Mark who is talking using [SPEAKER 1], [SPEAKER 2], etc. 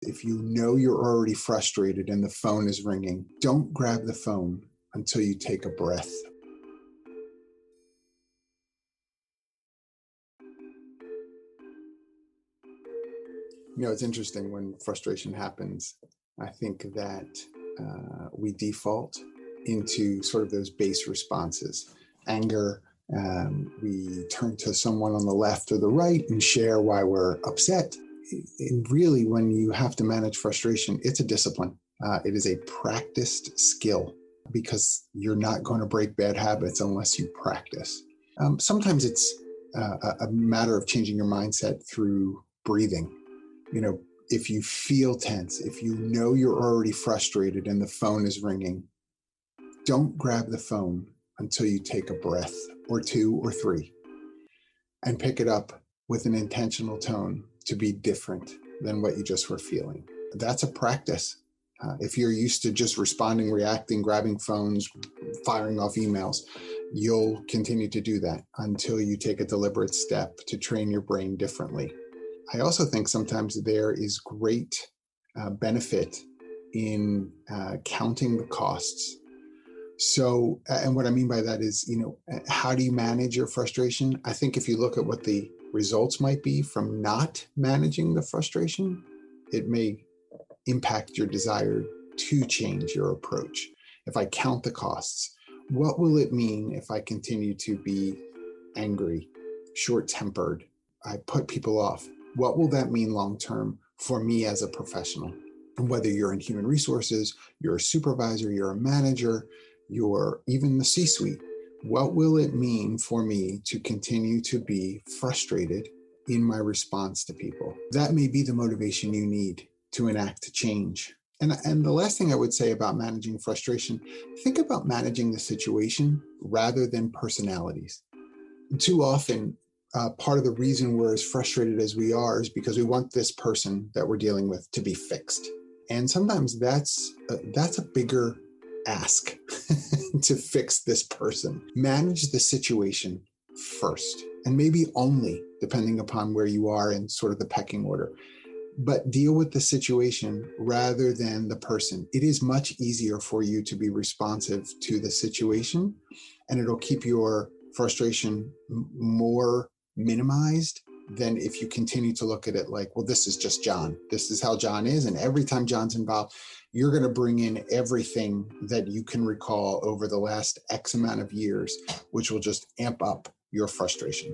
[SPEAKER 1] If you know you're already frustrated and the phone is ringing, don't grab the phone until you take a breath. It's interesting when frustration happens. I think that we default into sort of those base responses. Anger, we turn to someone on the left or the right and share why we're upset. And really, when you have to manage frustration, it's a discipline. It is a practiced skill because you're not going to break bad habits unless you practice. Sometimes it's a matter of changing your mindset through breathing. If you feel tense, if you know you're already frustrated and the phone is ringing, don't grab the phone until you take a breath or two or three and pick it up with an intentional tone to be different than what you just were feeling. That's a practice. If you're used to just responding, reacting, grabbing phones, firing off emails, you'll continue to do that until you take a deliberate step to train your brain differently. I also think sometimes there is great benefit in counting the costs. So, and what I mean by that is, how do you manage your frustration? I think if you look at what the results might be from not managing the frustration, it may impact your desire to change your approach. If I count the costs, what will it mean if I continue to be angry, short-tempered, I put people off? What will that mean long-term for me as a professional? And whether you're in human resources, you're a supervisor, you're a manager, you're even the C-suite, what will it mean for me to continue to be frustrated in my response to people? That may be the motivation you need to enact change. And the last thing I would say about managing frustration, think about managing the situation rather than personalities. Too often, part of the reason we're as frustrated as we are is because we want this person that we're dealing with to be fixed. And sometimes that's a bigger ask to fix this person. Manage the situation first, and maybe only, depending upon where you are in sort of the pecking order. But deal with the situation rather than the person. It is much easier for you to be responsive to the situation, and it'll keep your frustration more minimized than if you continue to look at it like, well, this is just John. This is how John is. And every time John's involved, you're going to bring in everything that you can recall over the last X amount of years, which will just amp up your frustration.